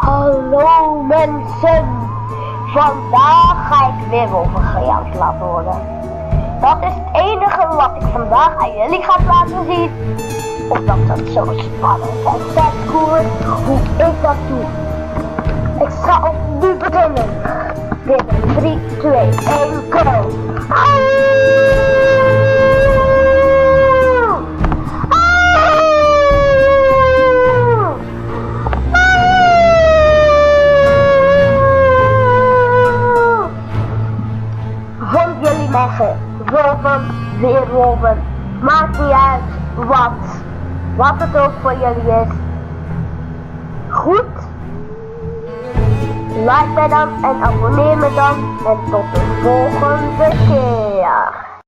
Hallo mensen, vandaag ga ik weerwolvengejank laten horen. Dat is het enige wat ik vandaag aan jullie ga laten zien. Omdat dat zo spannend en vet cool is hoe ik dat doe. Ik ga opnieuw beginnen. Binnen 3, 2, 1, go! Vond jullie leggen, wolven, weerwolven, maakt niet uit wat het ook voor jullie is. Goed? Like mij dan en abonneer me dan en tot de volgende keer.